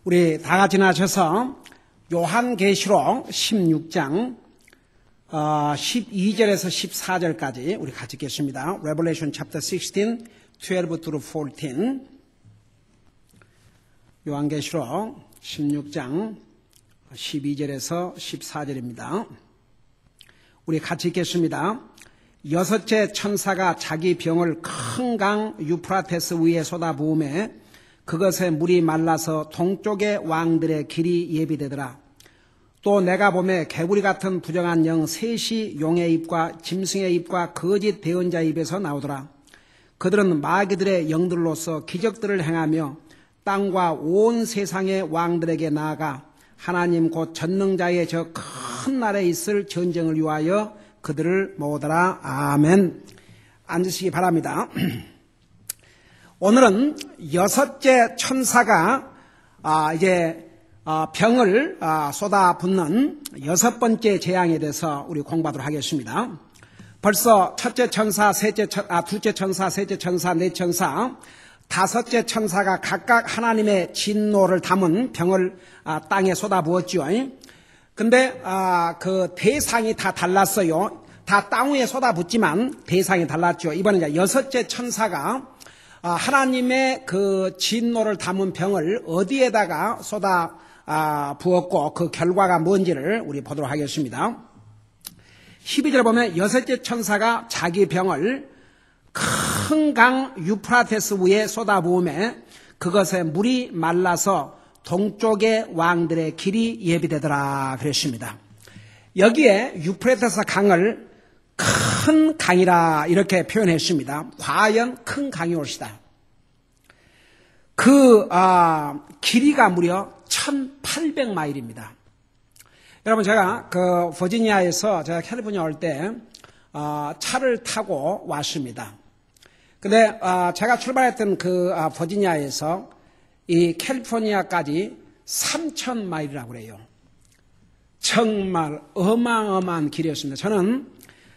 우리 다 같이 나셔서 요한계시록 16장 12절에서 14절까지 우리 같이 읽겠습니다. Revelation chapter 16, 12 through 14. 요한계시록 16장 12절에서 14절입니다. 우리 같이 읽겠습니다. 여섯째 천사가 자기 병을 큰 강 유프라테스 위에 쏟아부음에 그것에 물이 말라서 동쪽의 왕들의 길이 예비되더라. 또 내가 보매 개구리 같은 부정한 영 셋이 용의 입과 짐승의 입과 거짓 대언자의 입에서 나오더라. 그들은 마귀들의 영들로서 기적들을 행하며 땅과 온 세상의 왕들에게 나아가 하나님 곧 전능자의 저 큰 날에 있을 전쟁을 위하여 그들을 모으더라. 아멘. 앉으시기 바랍니다. 오늘은 여섯째 천사가 이제 병을 쏟아붓는 여섯 번째 재앙에 대해서 우리 공부하도록 하겠습니다. 벌써 첫째 천사, 둘째 천사, 셋째 천사, 넷 천사, 다섯째 천사가 각각 하나님의 진노를 담은 병을 땅에 쏟아부었죠. 근데 그 대상이 다 달랐어요. 다 땅 위에 쏟아붓지만 대상이 달랐죠. 이번에 이제 여섯째 천사가 하나님의 그 진노를 담은 병을 어디에다가 쏟아 부었고 그 결과가 뭔지를 우리 보도록 하겠습니다. 12절에 보면 여섯째 천사가 자기 병을 큰 강 유프라테스 위에 쏟아부음에 그것에 물이 말라서 동쪽의 왕들의 길이 예비되더라 그랬습니다. 여기에 유프라테스 강을 큰 강이라 이렇게 표현했습니다. 과연 큰 강이 올시다. 그 길이가 무려 1800마일입니다. 여러분 제가 그 버지니아에서 제가 캘리포니아 올 때 차를 타고 왔습니다. 근데 제가 출발했던 그 버지니아에서 이 캘리포니아까지 3000마일이라고 그래요. 정말 어마어마한 길이었습니다. 저는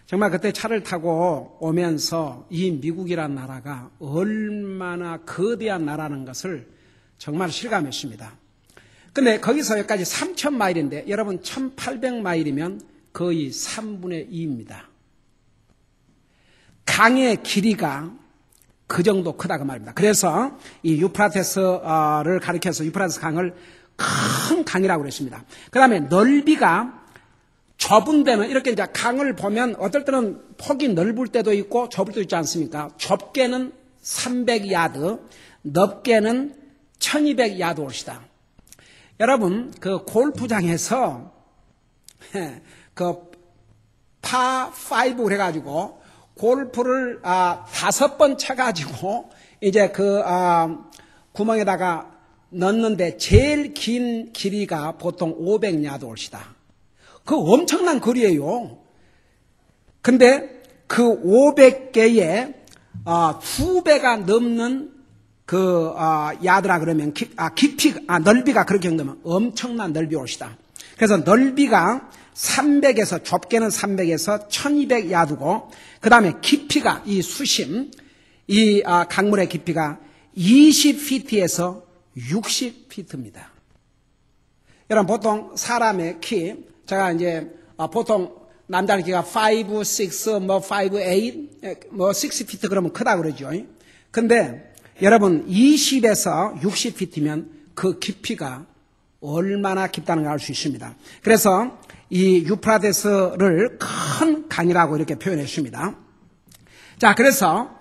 정말 그때 차를 타고 오면서 이 미국이라는 나라가 얼마나 거대한 나라는 것을 정말 실감했습니다. 근데 거기서 여기까지 3000마일인데 여러분 1800마일이면 거의 3분의 2입니다. 강의 길이가 그 정도 크다 그 말입니다. 그래서 이 유프라테스를 가리켜서 유프라테스 강을 큰 강이라고 그랬습니다. 그 다음에 넓이가 좁은 데는 이렇게 이제 강을 보면 어떨 때는 폭이 넓을 때도 있고 좁을 때도 있지 않습니까? 좁게는 300야드, 넓게는 1200야드 올시다. 여러분, 그 골프장에서 그 파5 그래가지고 골프를 5번 쳐가지고 이제 그 구멍에다가 넣는데 제일 긴 길이가 보통 500야드 올시다. 그 엄청난 거리예요. 근데 그 500개의 2배가 넘는 그 야드라 그러면 넓이가 그렇게 되면 엄청난 넓이 올시다. 그래서 넓이가 300에서 좁게는 300에서 1200야드고 그 다음에 깊이가 이 수심 이 강물의 깊이가 20피트에서 60피트입니다. 여러분 보통 사람의 키 제가 이제 보통 남자의 키가 5, 6, 뭐 5, 8, 뭐 6피트 그러면 크다 그러죠. 근데 여러분 20에서 60피트면 그 깊이가 얼마나 깊다는 걸 알 수 있습니다. 그래서 이 유프라테스를 큰 강이라고 이렇게 표현했습니다. 자, 그래서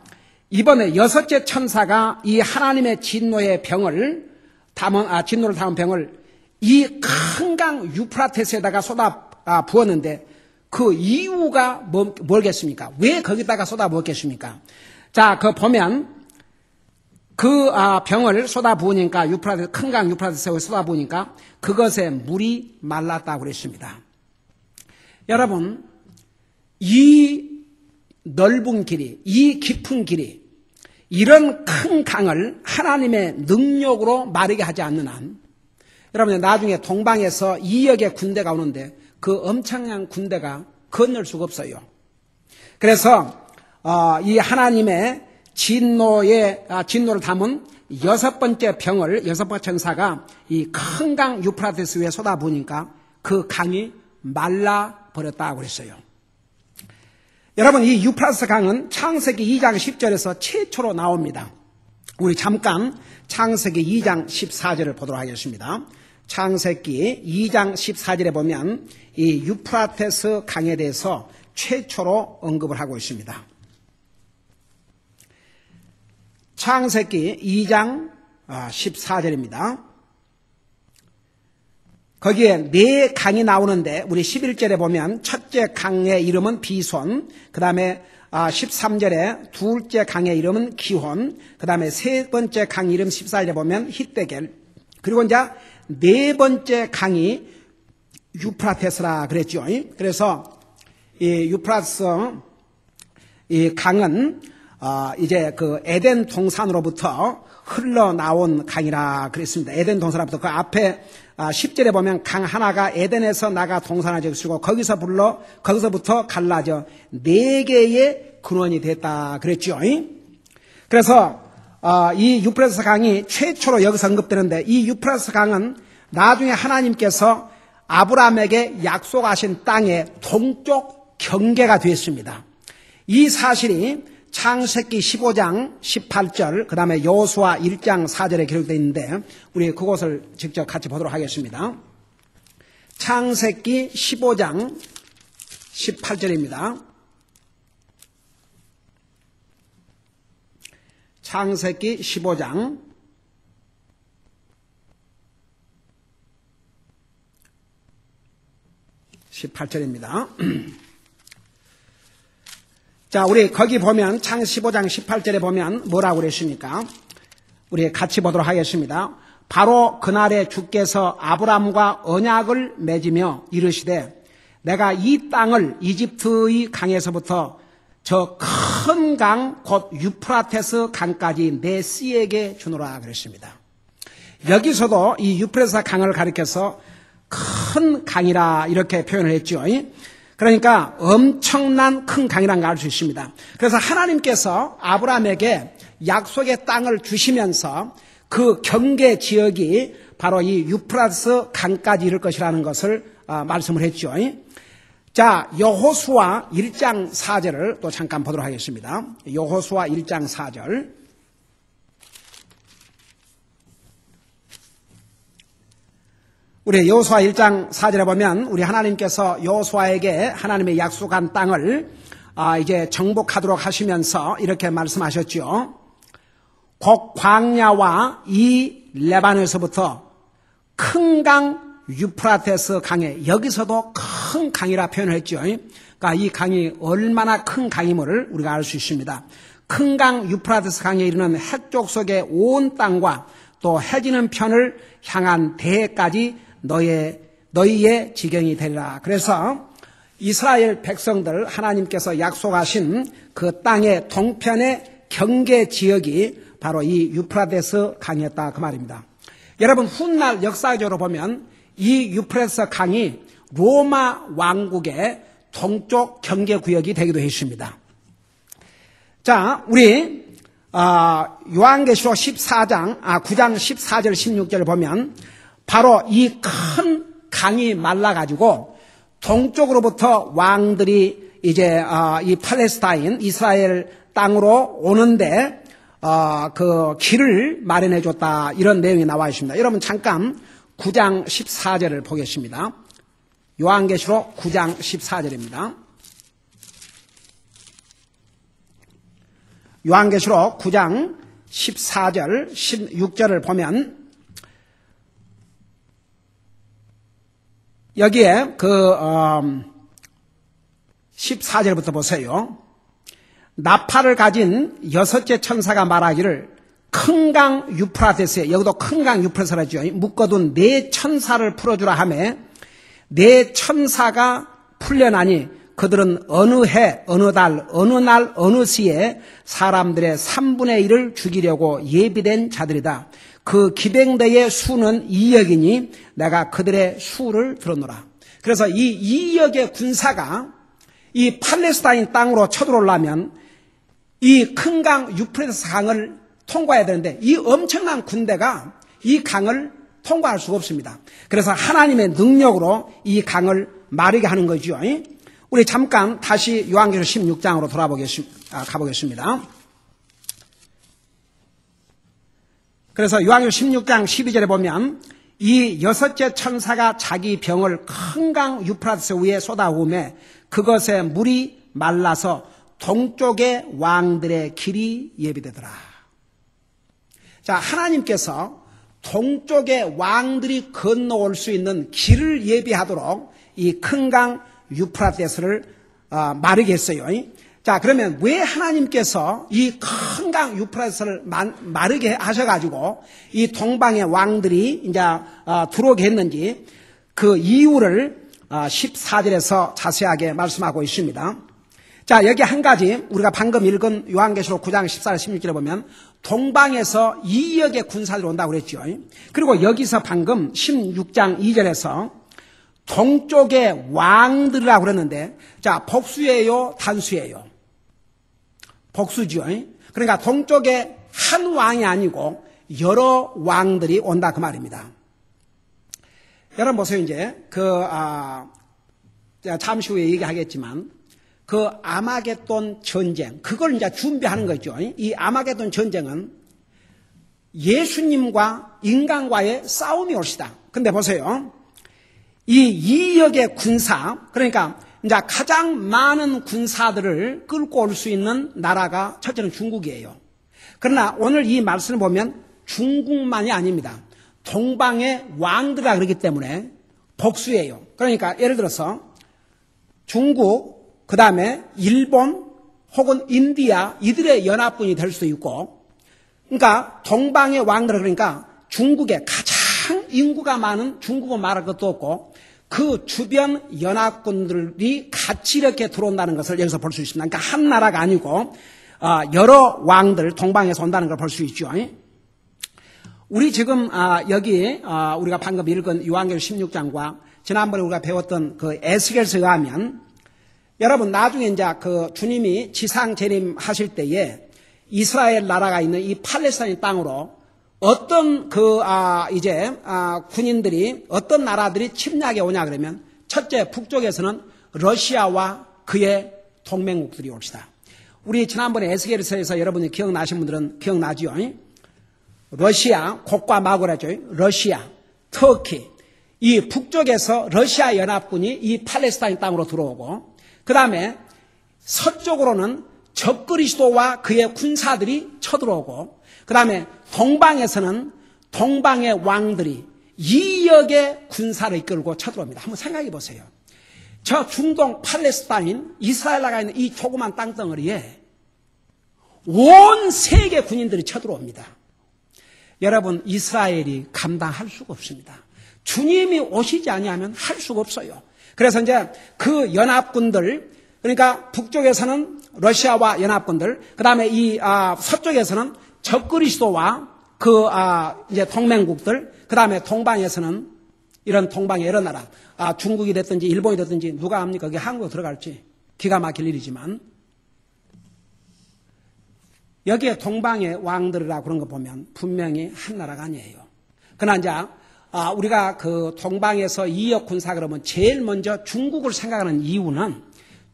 이번에 여섯째 천사가 이 하나님의 진노의 병을 진노를 담은 병을 이 큰 강 유프라테스에다가 쏟아 부었는데 그 이유가 뭐겠습니까? 왜 거기다가 쏟아 부었겠습니까? 자, 그 보면 그 병을 쏟아 부으니까 큰 강 유프라테스에 쏟아 부으니까 그것에 물이 말랐다고 그랬습니다. 여러분, 이 넓은 길이, 이 깊은 길이, 이런 큰 강을 하나님의 능력으로 마르게 하지 않는 한, 여러분 나중에 동방에서 2억의 군대가 오는데 그 엄청난 군대가 건널 수가 없어요. 그래서 이 하나님의 진노를 담은 여섯 번째 천사가 이 큰 강 유프라테스 위에 쏟아부으니까 그 강이 말라버렸다고 그랬어요. 여러분, 이 유프라테스 강은 창세기 2장 10절에서 최초로 나옵니다. 우리 잠깐 창세기 2장 14절을 보도록 하겠습니다. 창세기 2장 14절에 보면 이 유프라테스 강에 대해서 최초로 언급을 하고 있습니다. 창세기 2장 14절입니다. 거기에 네 강이 나오는데 우리 11절에 보면 첫째 강의 이름은 비손, 그 다음에 13절에 둘째 강의 이름은 기혼, 그 다음에 세 번째 강 이름 14절에 보면 히데겔, 그리고 이제 네 번째 강이 유프라테스라 그랬죠. 그래서 이 유프라테스 이 강은 이제 그 에덴 동산으로부터 흘러나온 강이라 그랬습니다. 에덴 동산으로부터 그 앞에 10절에 보면 강 하나가 에덴에서 나가 동산을 적시고 거기서부터 갈라져 네 개의 근원이 됐다 그랬죠. 그래서 이 유프라테스 강이 최초로 여기서 언급되는데 이 유프라테스 강은 나중에 하나님께서 아브라함에게 약속하신 땅의 동쪽 경계가 되었습니다. 이 사실이 창세기 15장 18절, 그 다음에 여호수아 1장 4절에 기록되어 있는데 우리 그것을 직접 같이 보도록 하겠습니다. 창세기 15장 18절입니다. 창세기 15장 18절입니다. 자, 우리 거기 보면 창세기 15장 18절에 보면 뭐라고 그랬습니까? 우리 같이 보도록 하겠습니다. 바로 그날에 주께서 아브람과 언약을 맺으며 이르시되 내가 이 땅을 이집트의 강에서부터 저 큰 강 곧 유프라테스 강까지 내 씨에게 주노라 그랬습니다. 여기서도 이 유프라테스 강을 가리켜서 큰 강이라 이렇게 표현을 했죠. 그러니까 엄청난 큰 강이라는 걸 알 수 있습니다. 그래서 하나님께서 아브라함에게 약속의 땅을 주시면서 그 경계 지역이 바로 이 유프라테스 강까지 이를 것이라는 것을 말씀을 했죠. 자, 여호수아 1장 4절을 또 잠깐 보도록 하겠습니다. 여호수아 1장 4절. 우리 여호수아 1장 4절에 보면 우리 하나님께서 여호수아에게 하나님의 약속한 땅을 이제 정복하도록 하시면서 이렇게 말씀하셨죠. 곧 광야와 이 레바논에서부터 큰 강 유프라테스 강에, 여기서도 큰 강이라 표현을 했죠. 그러니까 이 강이 얼마나 큰 강임을 우리가 알 수 있습니다. 큰 강 유프라테스 강에 이르는 해쪽 속의 온 땅과 또 해지는 편을 향한 대해까지 너희의 지경이 되리라. 그래서 이스라엘 백성들 하나님께서 약속하신 그 땅의 동편의 경계 지역이 바로 이 유프라테스 강이었다 그 말입니다. 여러분, 훗날 역사적으로 보면 이 유프라테스 강이 로마 왕국의 동쪽 경계 구역이 되기도 했습니다. 자, 우리 요한계시록 9장 14절 16절을 보면 바로 이 큰 강이 말라가지고 동쪽으로부터 왕들이 이제 이 팔레스타인 이스라엘 땅으로 오는데 그 길을 마련해 줬다 이런 내용이 나와 있습니다. 여러분 잠깐 9장 14절을 보겠습니다. 요한계시록 9장 14절입니다. 요한계시록 9장 14절 16절을 보면 여기에 그 14절부터 보세요. 나팔을 가진 여섯째 천사가 말하기를 큰 강 유프라테스에, 여기도 큰 강 유프라테스라죠. 묶어둔 네 천사를 풀어주라 하매 네 천사가 풀려나니 그들은 어느 해, 어느 달, 어느 날, 어느 시에 사람들의 3분의 1을 죽이려고 예비된 자들이다. 그 기병대의 수는 2억이니 내가 그들의 수를 들었노라. 그래서 이 2억의 군사가 이 팔레스타인 땅으로 쳐들어오려면 이 큰 강 유프라테스 강을 통과해야 되는데 이 엄청난 군대가 이 강을 통과할 수가 없습니다. 그래서 하나님의 능력으로 이 강을 마르게 하는 거죠. 우리 잠깐 다시 요한계시록 16장으로 가보겠습니다. 그래서 요한계시록 16장 12절에 보면 이 여섯째 천사가 자기 병을 큰 강 유프라테스 위에 쏟아부으매 그것에 물이 말라서 동쪽의 왕들의 길이 예비되더라. 자, 하나님께서 동쪽의 왕들이 건너올 수 있는 길을 예비하도록 이 큰 강 유프라테스를 마르게 했어요. 자, 그러면 왜 하나님께서 이 큰 강 유프라테스를 마르게 하셔가지고 이 동방의 왕들이 이제 들어오게 했는지 그 이유를 14절에서 자세하게 말씀하고 있습니다. 자, 여기 한 가지 우리가 방금 읽은 요한계시록 9장 14절 16절에 보면 동방에서 2억의 군사들이 온다고 그랬죠. 그리고 여기서 방금 16장 2절에서 동쪽의 왕들이라고 그랬는데, 자, 복수예요, 단수예요? 복수죠. 그러니까 동쪽에 한 왕이 아니고 여러 왕들이 온다 그 말입니다. 여러분 보세요. 이제 잠시 후에 얘기하겠지만 그 아마겟돈 전쟁, 그걸 이제 준비하는 거죠. 이 아마겟돈 전쟁은 예수님과 인간과의 싸움이 올시다. 근데 보세요. 이 2억의 군사, 그러니까 이제 가장 많은 군사들을 끌고 올 수 있는 나라가 첫째는 중국이에요. 그러나 오늘 이 말씀을 보면 중국만이 아닙니다. 동방의 왕들이라 그러기 때문에 복수예요. 그러니까 예를 들어서 중국, 그 다음에 일본 혹은 인디아, 이들의 연합군이 될 수도 있고, 그러니까 동방의 왕들, 그러니까 중국의 가장 인구가 많은 중국은 말할 것도 없고 그 주변 연합군들이 같이 이렇게 들어온다는 것을 여기서 볼 수 있습니다. 그러니까 한 나라가 아니고 여러 왕들 동방에서 온다는 걸 볼 수 있죠. 우리 지금 여기 우리가 방금 읽은 요한계시록 16장과 지난번에 우리가 배웠던 그 에스겔서에 의하면 여러분 나중에 이제 그 주님이 지상 재림하실 때에 이스라엘 나라가 있는 이 팔레스타인 땅으로 어떤 군인들이 어떤 나라들이 침략해 오냐 그러면 첫째 북쪽에서는 러시아와 그의 동맹국들이 옵시다. 우리 지난번에 에스겔서에서 여러분이 기억나신 분들은 기억나죠? 러시아, 곡과 마고라죠. 러시아, 터키. 이 북쪽에서 러시아 연합군이 이 팔레스타인 땅으로 들어오고 그 다음에 서쪽으로는 적그리스도와 그의 군사들이 쳐들어오고 그 다음에 동방에서는 동방의 왕들이 2억의 군사를 이끌고 쳐들어옵니다. 한번 생각해 보세요. 저 중동 팔레스타인 이스라엘나라가 있는 이 조그만 땅덩어리에 온 세계 군인들이 쳐들어옵니다. 여러분 이스라엘이 감당할 수가 없습니다. 주님이 오시지 아니하면 할 수가 없어요. 그래서 이제 그 연합군들, 그러니까 북쪽에서는 러시아와 연합군들, 그 다음에 이 서쪽에서는 적그리스도와 이제 동맹국들, 그 다음에 동방에서는 이런 동방의 여러 나라, 중국이 됐든지 일본이 됐든지 누가 합니까? 그게 한국으로 들어갈지 기가 막힐 일이지만 여기에 동방의 왕들이라고 그런 거 보면 분명히 한 나라가 아니에요. 그러나 이제 우리가 그 동방에서 2억 군사 그러면 제일 먼저 중국을 생각하는 이유는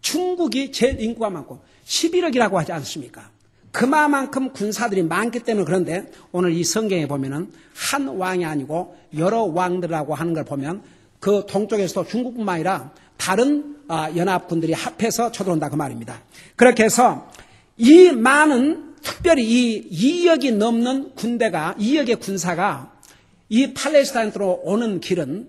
중국이 제일 인구가 많고 11억이라고 하지 않습니까? 그만큼 군사들이 많기 때문에. 그런데 오늘 이 성경에 보면은 한 왕이 아니고 여러 왕들이라고 하는 걸 보면 그 동쪽에서도 중국뿐만 아니라 다른 연합군들이 합해서 쳐들어온다 그 말입니다. 그렇게 해서 이 많은 특별히 이 2억이 넘는 군대가 2억의 군사가 이 팔레스타인으로 오는 길은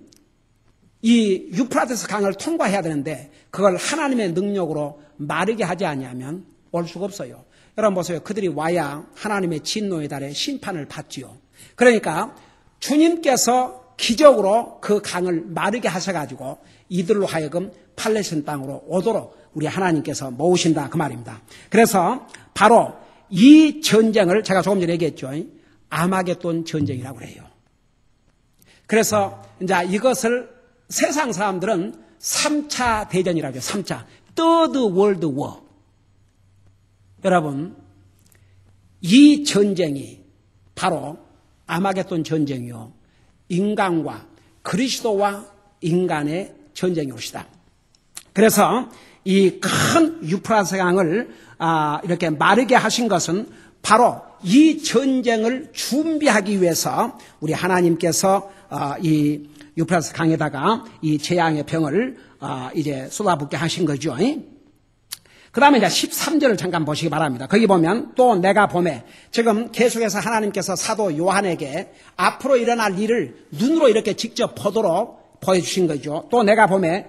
이 유프라테스 강을 통과해야 되는데 그걸 하나님의 능력으로 마르게 하지 아니하면 올 수가 없어요. 여러분 보세요. 그들이 와야 하나님의 진노의 달에 심판을 받지요. 그러니까 주님께서 기적으로 그 강을 마르게 하셔가지고 이들로 하여금 팔레스타인 땅으로 오도록 우리 하나님께서 모으신다 그 말입니다. 그래서 바로 이 전쟁을 제가 조금 전에 얘기했죠. 아마겟돈 전쟁이라고 그래요. 그래서 이제 이것을 세상 사람들은 3차 대전이라고 해요. 3차. Third World War. 여러분, 이 전쟁이 바로 아마겟돈 전쟁이요, 인간과 그리스도와 인간의 전쟁이 옵시다. 그래서 이 큰 유프라tes 강을 이렇게 마르게 하신 것은 바로 이 전쟁을 준비하기 위해서 우리 하나님께서 이 유프라tes 강에다가 이 재앙의 병을 이제 쏟아붓게 하신 거죠. 그 다음에 이제 13절을 잠깐 보시기 바랍니다. 거기 보면 또 내가 보매, 지금 계속해서 하나님께서 사도 요한에게 앞으로 일어날 일을 눈으로 이렇게 직접 보도록 보여주신 거죠. 또 내가 보매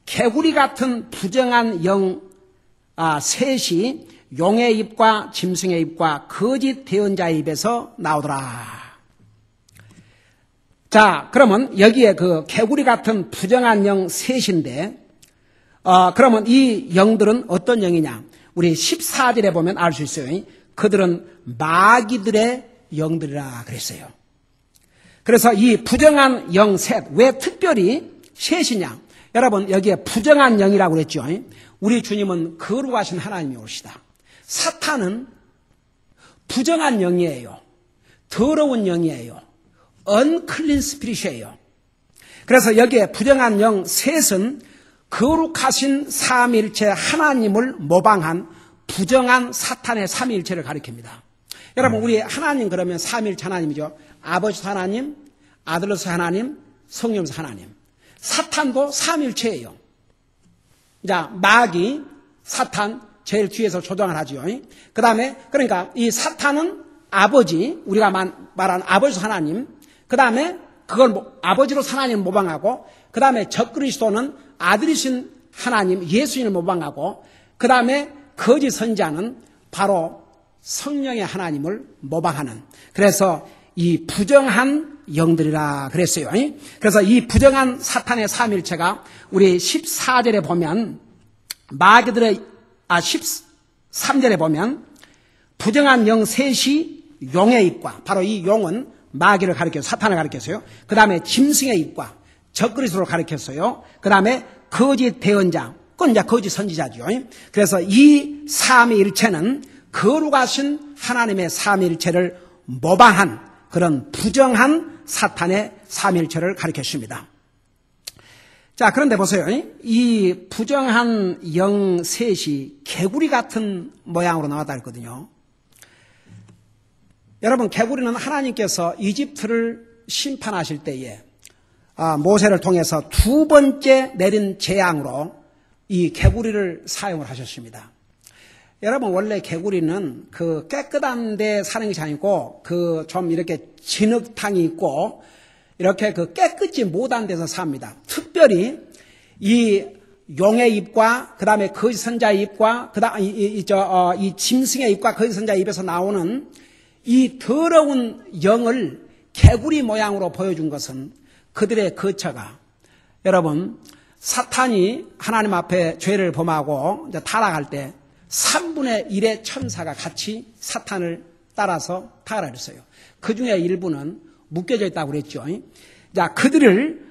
개구리 같은 부정한 영 셋이 용의 입과 짐승의 입과 거짓 대언자의 입에서 나오더라. 자, 그러면 여기에 그 개구리 같은 부정한 영 셋인데, 그러면 이 영들은 어떤 영이냐? 우리 14절에 보면 알 수 있어요. 그들은 마귀들의 영들이라 그랬어요. 그래서 이 부정한 영 셋, 왜 특별히 셋이냐? 여러분, 여기에 부정한 영이라고 그랬죠. 우리 주님은 거룩하신 하나님이 오시다. 사탄은 부정한 영이에요. 더러운 영이에요. unclean spirit이에요. 그래서 여기에 부정한 영 셋은 거룩하신 삼위일체 하나님을 모방한 부정한 사탄의 삼위일체를 가리킵니다. 여러분, 우리 하나님 그러면 삼위일체 하나님이죠. 아버지 하나님, 아들로서 하나님, 성령으로서 하나님. 사탄도 삼위일체예요. 자, 마귀, 사탄 제일 뒤에서 조정을 하죠. 그 다음에 그러니까 이 사탄은 아버지, 우리가 말하는 아버지 하나님, 그 다음에 그걸 아버지로 하나님을 모방하고, 그 다음에 적그리스도는 아들이신 하나님 예수님을 모방하고, 그 다음에 거짓 선지자는 바로 성령의 하나님을 모방하는, 그래서 이 부정한 영들이라 그랬어요. 그래서 이 부정한 사탄의 삼일체가 우리 14절에 보면 마귀들의 13절에 보면 부정한 영 셋이 용의 입과, 바로 이 용은 마귀를 가리켜서 사탄을 가리켰어요. 그 다음에 짐승의 입과 적그리스도를 가리켰어요. 그 다음에 거짓 대언자, 그건 이제 거짓 선지자죠. 그래서 이 삼위일체는 거룩하신 하나님의 삼위일체를 모방한 그런 부정한 사탄의 삼위일체를 가리켰습니다. 자, 그런데 보세요. 이 부정한 영 셋이 개구리 같은 모양으로 나왔다 했거든요. 여러분, 개구리는 하나님께서 이집트를 심판하실 때에 모세를 통해서 두 번째 내린 재앙으로 이 개구리를 사용을 하셨습니다. 여러분, 원래 개구리는 그 깨끗한 데 사는 것이 아니고 그 좀 이렇게 진흙탕이 있고 이렇게 그 깨끗이 못한 데서 삽니다. 특별히 이 용의 입과 그 다음에 거짓 선자의 입과 이 짐승의 입과 거짓 선자의 입에서 나오는 이 더러운 영을 개구리 모양으로 보여준 것은 그들의 거처가, 여러분, 사탄이 하나님 앞에 죄를 범하고 이제 타락할 때 3분의 1의 천사가 같이 사탄을 따라서 타락했어요. 그 중에 일부는 묶여져 있다고 그랬죠. 자, 그들을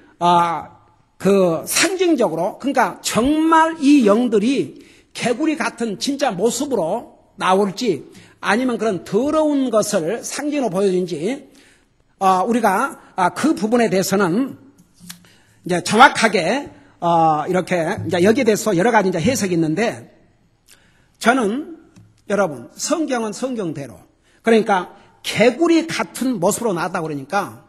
그 상징적으로, 그러니까 정말 이 영들이 개구리 같은 진짜 모습으로 나올지 아니면 그런 더러운 것을 상징으로 보여준지 우리가 그 부분에 대해서는 이제 정확하게 이렇게 이제 여기에 대해서 여러 가지 이제 해석이 있는데, 저는 여러분 성경은 성경대로, 그러니까 개구리 같은 모습으로 나왔다고 그러니까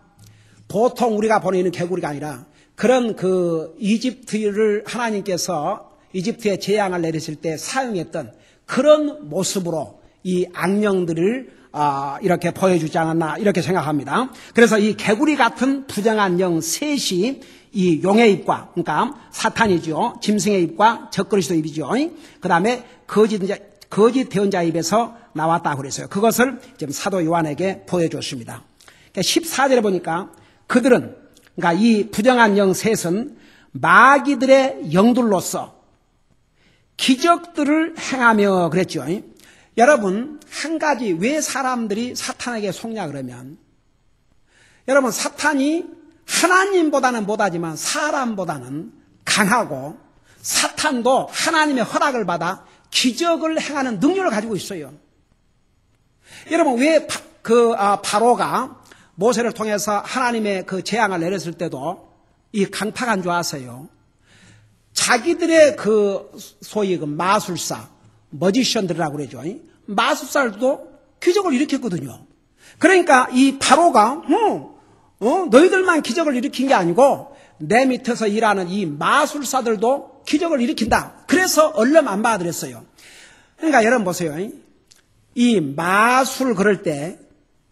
보통 우리가 보는 개구리가 아니라 그런 그 이집트를 하나님께서 이집트에 재앙을 내리실 때 사용했던 그런 모습으로 이 악령들을 이렇게 보여주지 않았나 이렇게 생각합니다. 그래서 이 개구리 같은 부정한 영 셋이 이 용의 입과, 그러니까 사탄이죠, 짐승의 입과 적그리스도 입이죠. 그 다음에 거짓 대언자 입에서 나왔다고 그랬어요. 그것을 지금 사도 요한에게 보여줬습니다. 그러니까 14절에 보니까 그들은, 그러니까 이 부정한 영 셋은 마귀들의 영들로서 기적들을 행하며 그랬죠. 여러분, 한 가지 왜 사람들이 사탄에게 속냐 그러면, 여러분, 사탄이 하나님보다는 못하지만 사람보다는 강하고, 사탄도 하나님의 허락을 받아 기적을 행하는 능력을 가지고 있어요. 여러분, 왜 바로가 모세를 통해서 하나님의 그 재앙을 내렸을 때도 이 강팍 안 좋아하세요? 자기들의 그 소위 그 마술사, 머지션들이라고 그러죠. 마술사들도 기적을 일으켰거든요. 그러니까 이 바로가 너희들만 기적을 일으킨 게 아니고 내 밑에서 일하는 이 마술사들도 기적을 일으킨다. 그래서 얼른 안 받아들였어요. 그러니까 여러분 보세요. 이 마술 그럴 때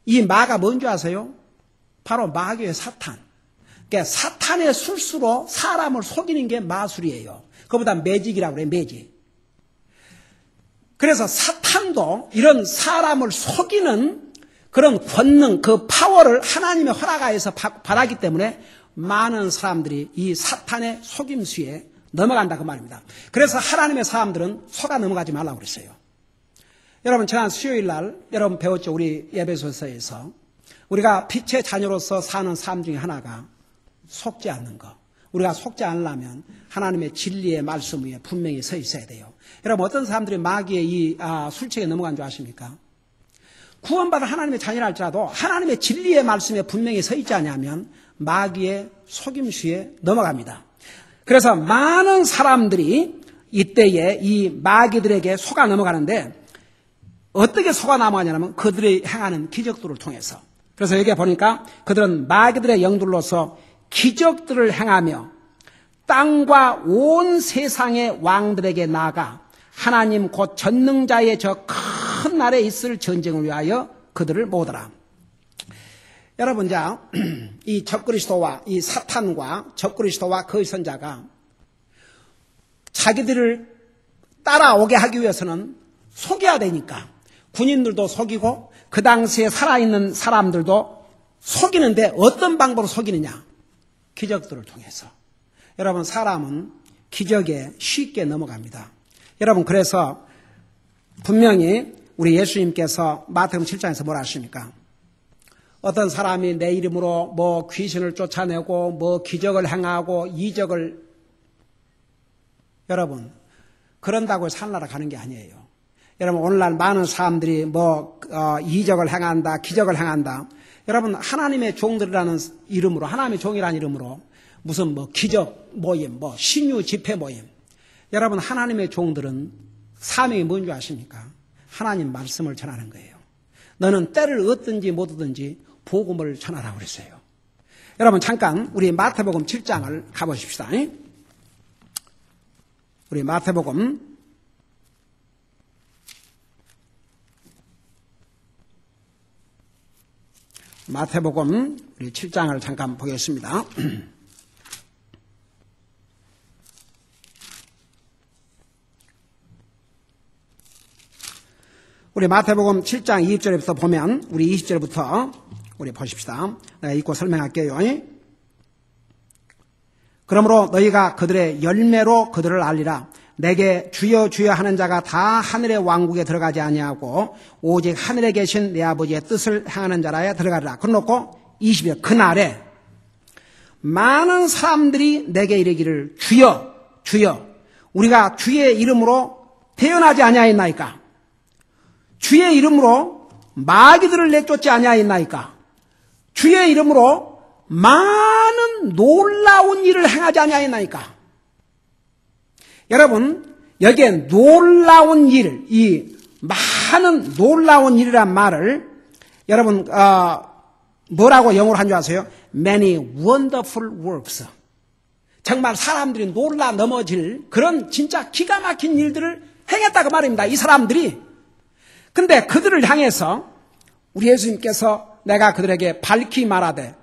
이 마가 뭔지 아세요? 바로 마귀의 사탄. 그러니까 사탄의 술수로 사람을 속이는 게 마술이에요. 그보다 매직이라고 그래요. 매직. 그래서 사탄도 이런 사람을 속이는 그런 권능, 그 파워를 하나님의 허락하에서 받았기 때문에 많은 사람들이 이 사탄의 속임수에 넘어간다 그 말입니다. 그래서 하나님의 사람들은 속아 넘어가지 말라고 그랬어요. 여러분, 지난 수요일 날 여러분 배웠죠. 우리 에베소서에서 우리가 빛의 자녀로서 사는 삶 중에 하나가 속지 않는 것. 우리가 속지 않으려면 하나님의 진리의 말씀 위에 분명히 서 있어야 돼요. 여러분, 어떤 사람들이 마귀의 이 술책에 넘어간 줄 아십니까? 구원받은 하나님의 자녀라 할지라도 하나님의 진리의 말씀에 분명히 서 있지 않으면 마귀의 속임수에 넘어갑니다. 그래서 많은 사람들이 이때에 이 마귀들에게 속아 넘어가는데 어떻게 속아 넘어가냐면 그들이 행하는 기적들을 통해서. 그래서 여기 보니까 그들은 마귀들의 영들로서 기적들을 행하며 땅과 온 세상의 왕들에게 나아가 하나님 곧 전능자의 저 큰 날에 있을 전쟁을 위하여 그들을 모으더라. 여러분, 자, 이 적그리스도와 이 사탄과 적그리스도와 그의 선자가 자기들을 따라오게 하기 위해서는 속여야 되니까 군인들도 속이고 그 당시에 살아있는 사람들도 속이는데 어떤 방법으로 속이느냐? 기적들을 통해서. 여러분, 사람은 기적에 쉽게 넘어갑니다. 여러분, 그래서 분명히 우리 예수님께서 마태복음 7장에서 뭐라 하십니까? 어떤 사람이 내 이름으로 뭐 귀신을 쫓아내고 뭐 기적을 행하고 이적을, 여러분, 그런다고 산나라 가는 게 아니에요. 여러분, 오늘날 많은 사람들이 뭐 이적을 행한다, 기적을 행한다. 여러분, 하나님의 종들이라는 이름으로, 하나님의 종이라는 이름으로 무슨 뭐 기적 모임, 뭐 신유 집회 모임. 여러분, 하나님의 종들은 사명이 뭔지 아십니까? 하나님 말씀을 전하는 거예요. 너는 때를 얻든지 못 얻든지 복음을 전하라고 그랬어요. 여러분, 잠깐 우리 마태복음 7장을 가보십시다. 우리 마태복음 우리 7장을 잠깐 보겠습니다. 우리 마태복음 7장 20절부터 보면 우리 20절부터 우리 보십시다. 내가 읽고 설명할게요. 그러므로 너희가 그들의 열매로 그들을 알리라. 내게 주여 주여 하는 자가 다 하늘의 왕국에 들어가지 아니하고 오직 하늘에 계신 내 아버지의 뜻을 행하는 자라야 들어가리라. 그러놓고 20절 그날에 많은 사람들이 내게 이르기를 주여 주여 우리가 주의 이름으로 태어나지 아니하였나이까? 주의 이름으로 마귀들을 내쫓지 아니하였나이까? 주의 이름으로 많은 놀라운 일을 행하지 아니하였나이까? 여러분, 여기에 놀라운 일, 이 많은 놀라운 일이란 말을 여러분 뭐라고 영어로 한 줄 아세요? Many wonderful works. 정말 사람들이 놀라 넘어질 그런 진짜 기가 막힌 일들을 행했다고 말입니다. 이 사람들이. 근데 그들을 향해서 우리 예수님께서 내가 그들에게 밝히 말하되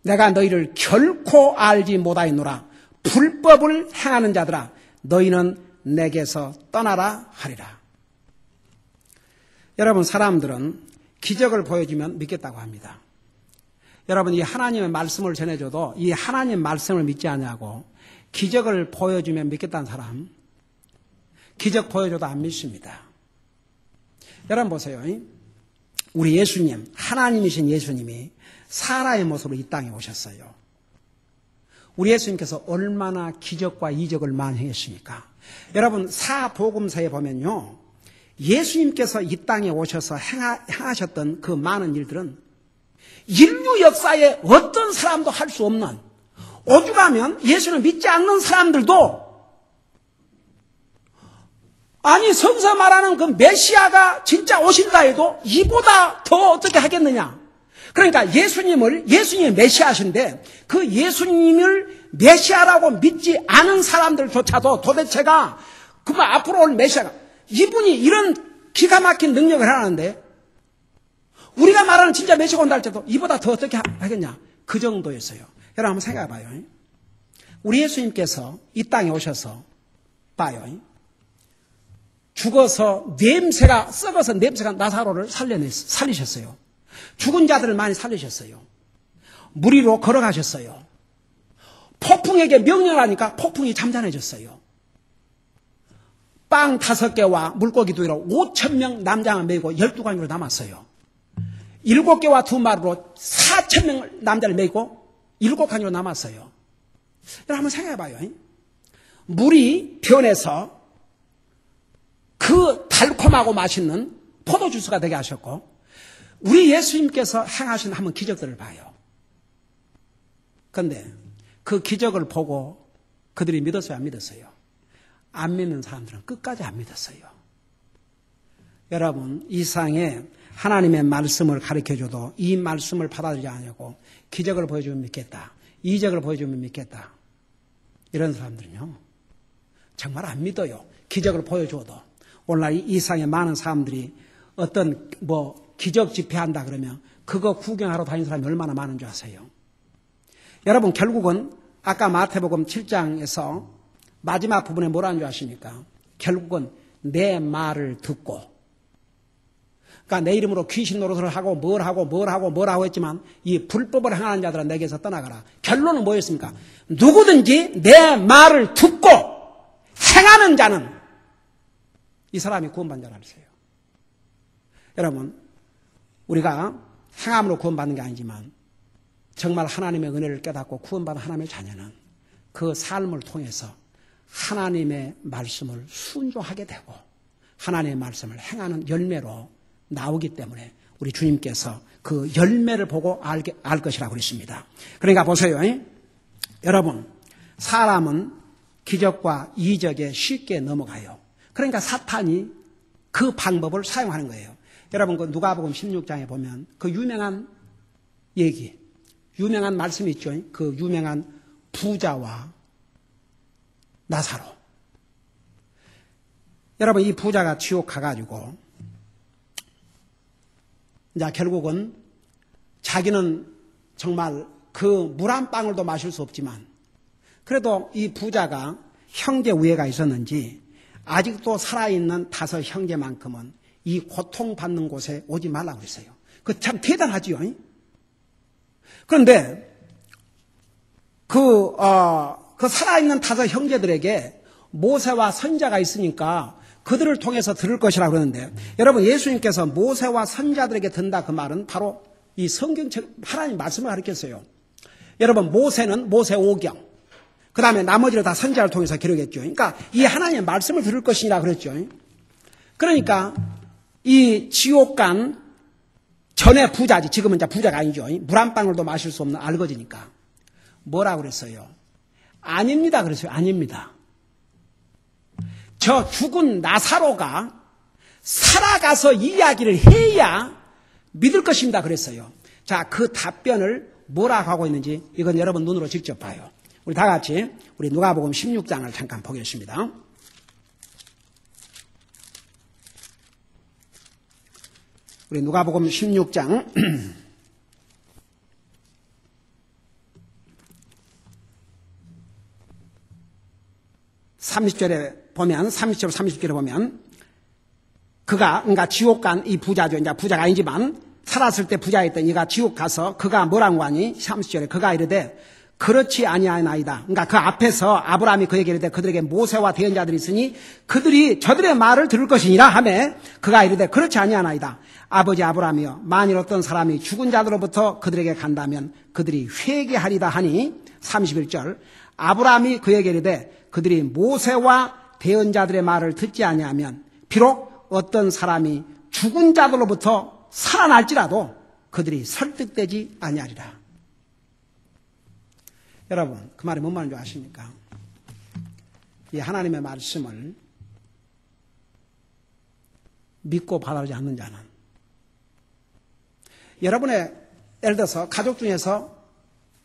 내가 너희를 결코 알지 못하였노라. 불법을 행하는 자들아 너희는 내게서 떠나라 하리라. 여러분, 사람들은 기적을 보여주면 믿겠다고 합니다. 여러분, 이 하나님의 말씀을 전해줘도 이 하나님 말씀을 믿지 않냐고 기적을 보여주면 믿겠다는 사람, 기적 보여줘도 안 믿습니다. 여러분 보세요. 우리 예수님, 하나님이신 예수님이 사람의 모습으로 이 땅에 오셨어요. 우리 예수님께서 얼마나 기적과 이적을 많이 행했습니까? 여러분, 사복음서에 보면요, 예수님께서 이 땅에 오셔서 행하셨던 그 많은 일들은 인류 역사에 어떤 사람도 할 수 없는, 오죽하면 예수를 믿지 않는 사람들도 아니 성서 말하는 그 메시아가 진짜 오신다 해도 이보다 더 어떻게 하겠느냐. 그러니까 예수님이 메시아신데 그 예수님을 메시아라고 믿지 않은 사람들조차도 도대체가 그만 앞으로 올 메시아가 이분이 이런 기가 막힌 능력을 하는데 우리가 말하는 진짜 메시아가 온다 할때도 이보다 더 어떻게 하겠냐. 그 정도였어요. 여러분 한번 생각해 봐요. 우리 예수님께서 이 땅에 오셔서 봐요. 죽어서 썩어서 냄새가 나사로를 살리셨어요. 죽은 자들을 많이 살리셨어요. 물 위로 걸어가셨어요. 폭풍에게 명령하니까 폭풍이 잠잠해졌어요. 빵 5개와 물고기 2개로 5,000명 남자만 메고 12광으로 남았어요. 7개와 2마리로 4,000명 남자를 메고 7광으로 남았어요. 여러분 한번 생각해봐요. 물이 변해서 그 달콤하고 맛있는 포도주스가 되게 하셨고 우리 예수님께서 행하신 한번 기적들을 봐요. 그런데 그 기적을 보고 그들이 믿었어요, 안 믿었어요? 안 믿는 사람들은 끝까지 안 믿었어요. 여러분, 이 세상에 하나님의 말씀을 가르쳐줘도 이 말씀을 받아들이지 않냐고 기적을 보여주면 믿겠다. 이적을 보여주면 믿겠다. 이런 사람들은요, 정말 안 믿어요. 기적을 보여줘도. 오늘날 이 세상에 많은 사람들이 어떤 기적 집회한다 그러면 그거 구경하러 다니는 사람이 얼마나 많은 줄 아세요? 여러분 결국은 아까 마태복음 7장에서 마지막 부분에 뭐라는 줄 아십니까? 결국은 내 말을 듣고 그러니까 내 이름으로 귀신 노릇을 하고 뭘 하고 했지만 이 불법을 행하는 자들은 내게서 떠나가라. 결론은 뭐였습니까? 누구든지 내 말을 듣고 행하는 자는 이 사람이 구원받는 자라 그랬어요. 여러분 우리가 행함으로 구원받는 게 아니지만 정말 하나님의 은혜를 깨닫고 구원받은 하나님의 자녀는 그 삶을 통해서 하나님의 말씀을 순종하게 되고 하나님의 말씀을 행하는 열매로 나오기 때문에 우리 주님께서 그 열매를 보고 알 것이라고 그랬습니다. 그러니까 보세요. 여러분 사람은 기적과 이적에 쉽게 넘어가요. 그러니까 사탄이 그 방법을 사용하는 거예요. 여러분 그 누가복음 16장에 보면 그 유명한 얘기, 유명한 말씀이 있죠. 그 유명한 부자와 나사로. 여러분 이 부자가 지옥 가가지고 이제 결국은 자기는 정말 그 물 한 방울도 마실 수 없지만 그래도 이 부자가 형제 우애가 있었는지 아직도 살아있는 5 형제만큼은 이 고통받는 곳에 오지 말라고 그랬어요. 그 참 대단하지요. 그런데 그 살아있는 5 형제들에게 모세와 선자가 있으니까 그들을 통해서 들을 것이라고 그러는데 여러분 예수님께서 모세와 선자들에게 든다 그 말은 바로 이 성경책 하나님 말씀을 가르쳤어요. 여러분 모세는 모세오경 그 다음에 나머지를 다 선자를 통해서 기록했죠. 그러니까 이 하나님의 말씀을 들을 것이라 그랬죠. 그러니까 이 지옥 간 전에 부자지 지금은 이제 부자가 아니죠. 물 한 방울도 마실 수 없는 알거지니까 뭐라고 그랬어요? 아닙니다 그랬어요. 아닙니다. 저 죽은 나사로가 살아가서 이야기를 해야 믿을 것입니다 그랬어요. 자, 그 답변을 뭐라고 하고 있는지 이건 여러분 눈으로 직접 봐요. 우리 다 같이 우리 누가복음 16장을 잠깐 보겠습니다. 우리 누가복음 16장 30절에 보면 30절 30절에 보면 그러니까 지옥 간 이 부자죠. 이제 부자가 아니지만 살았을 때 부자였던 이가 지옥 가서 그가 뭐라고 하니 30절에 그가 이르되 그렇지 아니하나이다. 그러니까 그 앞에서 아브라함이 그에게 이르되 그들에게 모세와 대언자들이 있으니 그들이 저들의 말을 들을 것이니라 하매 그가 이르되 그렇지 아니하나이다. 아버지 아브라함이여 만일 어떤 사람이 죽은 자들로부터 그들에게 간다면 그들이 회개하리다 하니 31절 아브라함이 그에게 이르되 그들이 모세와 대언자들의 말을 듣지 아니하면 비록 어떤 사람이 죽은 자들로부터 살아날지라도 그들이 설득되지 아니하리라. 여러분, 그 말이 뭔 말인지 아십니까? 이 하나님의 말씀을 믿고 받아들이지 않는 자는, 여러분의 예를 들어서 가족 중에서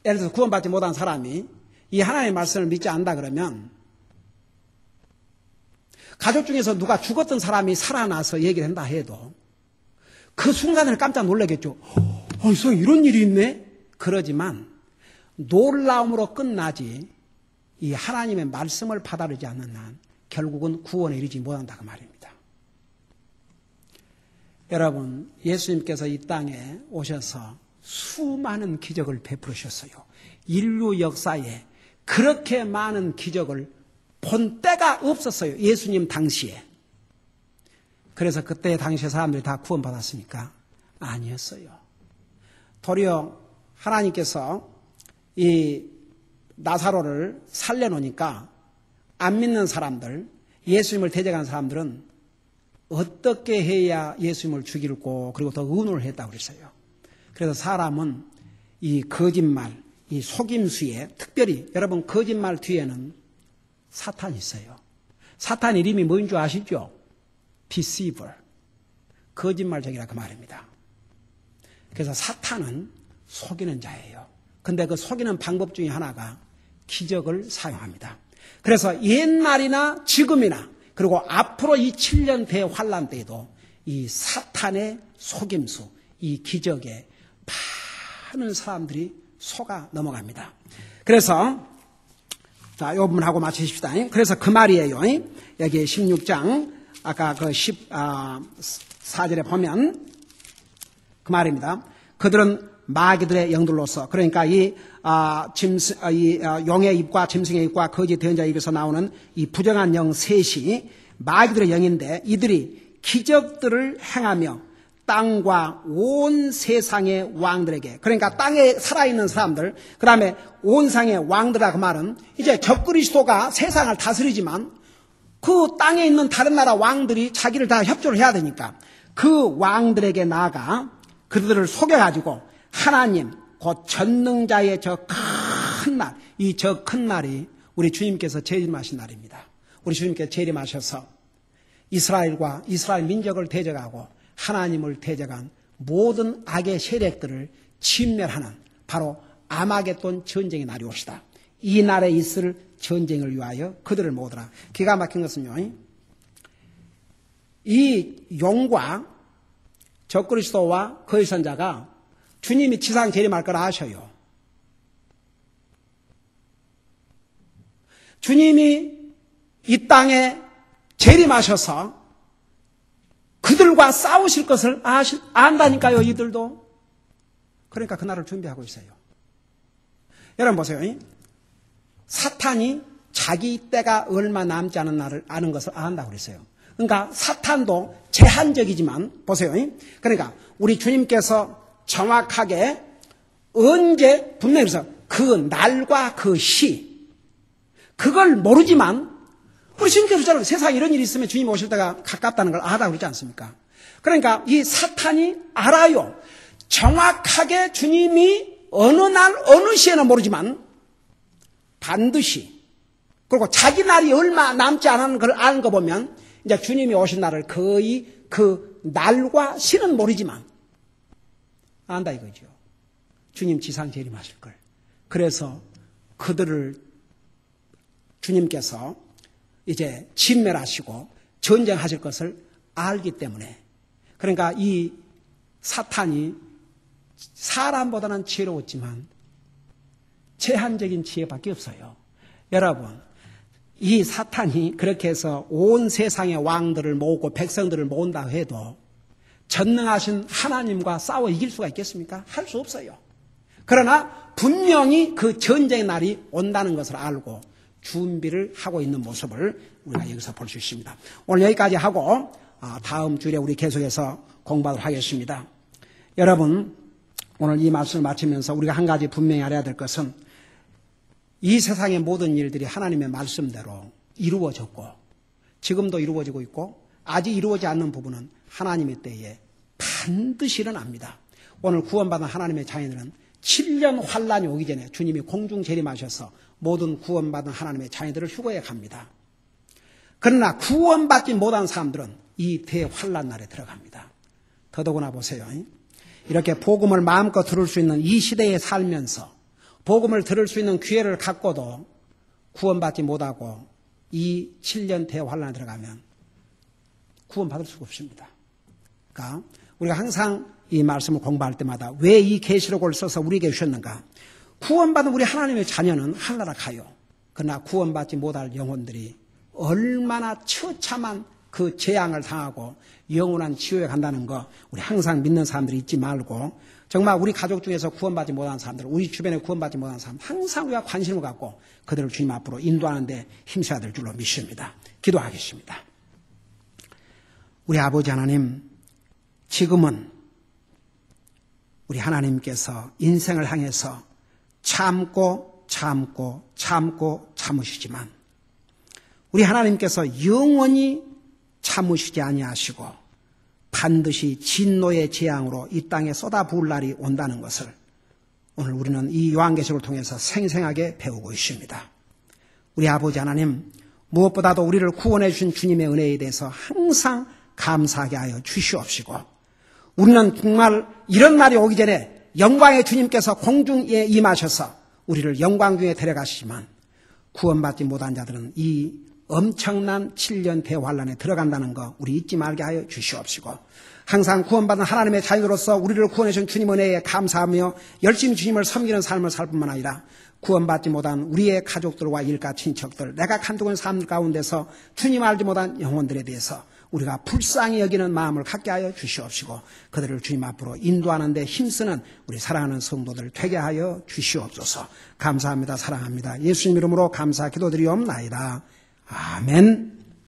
예를 들어서 구원받지 못한 사람이 이 하나님의 말씀을 믿지 않는다 그러면 가족 중에서 누가 죽었던 사람이 살아나서 얘기를 한다 해도 그 순간을 깜짝 놀라겠죠. 세상에 이런 일이 있네? 그러지만 놀라움으로 끝나지 이 하나님의 말씀을 받아들이지 않는 한 결국은 구원에 이르지 못한다 그 말입니다. 여러분, 예수님께서 이 땅에 오셔서 수많은 기적을 베푸셨어요. 인류 역사에 그렇게 많은 기적을 본 때가 없었어요. 예수님 당시에. 그래서 그때 당시에 사람들이 다 구원받았습니까? 아니었어요. 도리어 하나님께서 이 나사로를 살려놓으니까 안 믿는 사람들, 예수님을 대적하는 사람들은 어떻게 해야 예수님을 죽이고 그리고 더 의논을 했다고 그랬어요. 그래서 사람은 이 거짓말, 이 속임수에 특별히 여러분 거짓말 뒤에는 사탄이 있어요. 사탄 이름이 뭔 줄 아시죠? deceiver. 거짓말쟁이라 그 말입니다. 그래서 사탄은 속이는 자예요. 근데 그 속이는 방법 중에 하나가 기적을 사용합니다. 그래서 옛날이나 지금이나 그리고 앞으로 이 7년 대환란 때에도 이 사탄의 속임수, 이 기적에 많은 사람들이 속아 넘어갑니다. 그래서 자, 이 부분하고 마치십시다. 그래서 그 말이에요. 여기 16장 아까 그 14절에 보면 그 말입니다. 그들은 마귀들의 영들로서, 그러니까 용의 입과 짐승의 입과 거짓 대언자의 입에서 나오는 이 부정한 영 셋이 마귀들의 영인데 이들이 기적들을 행하며 땅과 온 세상의 왕들에게, 그러니까 땅에 살아있는 사람들, 그 다음에 온 세상의 왕들이라 그 말은 이제 적그리스도가 세상을 다스리지만 그 땅에 있는 다른 나라 왕들이 자기를 다 협조를 해야 되니까 그 왕들에게 나아가 그들을 속여가지고 하나님 곧 전능자의 저 큰 날, 이 저 큰 날이 우리 주님께서 재림하신 날입니다. 우리 주님께서 재림하셔서 이스라엘과 이스라엘 민족을 대적하고 하나님을 대적한 모든 악의 세력들을 진멸하는 바로 아마겟돈 전쟁의 날이 옵시다. 이 날에 있을 전쟁을 위하여 그들을 모으더라. 기가 막힌 것은요, 이 용과 적그리스도와 그의 선자가 주님이 지상 재림할 거라 하셔요. 주님이 이 땅에 재림하셔서 그들과 싸우실 것을 안다니까요, 이들도. 그러니까 그날을 준비하고 있어요. 여러분 보세요. 사탄이 자기 때가 얼마 남지 않은 날을 아는 것을 안다고 그랬어요. 그러니까 사탄도 제한적이지만 보세요. 그러니까 우리 주님께서 정확하게 언제 분명히 그래서 그 날과 그 시 그걸 모르지만 우리 주님께서 세상에 이런 일이 있으면 주님 오실 때가 가깝다는 걸 아다고 그러지 않습니까? 그러니까 이 사탄이 알아요. 정확하게 주님이 어느 날 어느 시에는 모르지만 반드시, 그리고 자기 날이 얼마 남지 않은 걸 아는 거 보면 이제 주님이 오신 날을 거의 그 날과 시는 모르지만 안다 이거죠. 주님 지상 재림하실 걸. 그래서 그들을 주님께서 이제 진멸하시고 전쟁하실 것을 알기 때문에, 그러니까 이 사탄이 사람보다는 지혜로웠지만 제한적인 지혜밖에 없어요. 여러분, 이 사탄이 그렇게 해서 온 세상의 왕들을 모으고 백성들을 모은다 해도 전능하신 하나님과 싸워 이길 수가 있겠습니까? 할 수 없어요. 그러나 분명히 그 전쟁의 날이 온다는 것을 알고 준비를 하고 있는 모습을 우리가 여기서 볼 수 있습니다. 오늘 여기까지 하고 다음 주에 우리 계속해서 공부하도록 하겠습니다. 여러분, 오늘 이 말씀을 마치면서 우리가 한 가지 분명히 알아야 될 것은 이 세상의 모든 일들이 하나님의 말씀대로 이루어졌고 지금도 이루어지고 있고 아직 이루어지지 않는 부분은 하나님의 때에 반드시 일어납니다. 오늘 구원받은 하나님의 자녀들은 7년 환란이 오기 전에 주님이 공중 재림하셔서 모든 구원받은 하나님의 자녀들을 휴거해 갑니다. 그러나 구원받지 못한 사람들은 이 대환란 날에 들어갑니다. 더더구나 보세요. 이렇게 복음을 마음껏 들을 수 있는 이 시대에 살면서 복음을 들을 수 있는 기회를 갖고도 구원받지 못하고 이 7년 대환란에 들어가면 구원받을 수가 없습니다. 그러니까 우리가 항상 이 말씀을 공부할 때마다 왜 이 계시록을 써서 우리에게 주셨는가? 구원받은 우리 하나님의 자녀는 하늘나라 가요. 그러나 구원받지 못할 영혼들이 얼마나 처참한 그 재앙을 당하고 영원한 지옥에 간다는 거 우리 항상 믿는 사람들이 잊지 말고 정말 우리 가족 중에서 구원받지 못한 사람들, 우리 주변에 구원받지 못한 사람 항상 우리가 관심을 갖고 그들을 주님 앞으로 인도하는 데 힘써야 될 줄로 믿습니다. 기도하겠습니다. 우리 아버지 하나님, 지금은 우리 하나님께서 인생을 향해서 참으시지만 우리 하나님께서 영원히 참으시지 아니하시고 반드시 진노의 재앙으로 이 땅에 쏟아부을 날이 온다는 것을 오늘 우리는 이 요한계시록을 통해서 생생하게 배우고 있습니다. 우리 아버지 하나님, 무엇보다도 우리를 구원해 주신 주님의 은혜에 대해서 항상 감사하게 하여 주시옵시고 우리는 정말 이런 날이 오기 전에 영광의 주님께서 공중에 임하셔서 우리를 영광 중에 데려가시지만 구원받지 못한 자들은 이 엄청난 7년 대환란에 들어간다는 거 우리 잊지 말게 하여 주시옵시고 항상 구원받은 하나님의 자녀로서 우리를 구원해 주신 주님 은혜에 감사하며 열심히 주님을 섬기는 삶을 살 뿐만 아니라 구원받지 못한 우리의 가족들과 일가 친척들, 내가 간두고 있는 사람들 가운데서 주님 알지 못한 영혼들에 대해서 우리가 불쌍히 여기는 마음을 갖게 하여 주시옵시고 그들을 주님 앞으로 인도하는 데 힘쓰는 우리 사랑하는 성도들 되게 하여 주시옵소서. 감사합니다. 사랑합니다. 예수님 이름으로 감사 기도드리옵나이다. 아멘.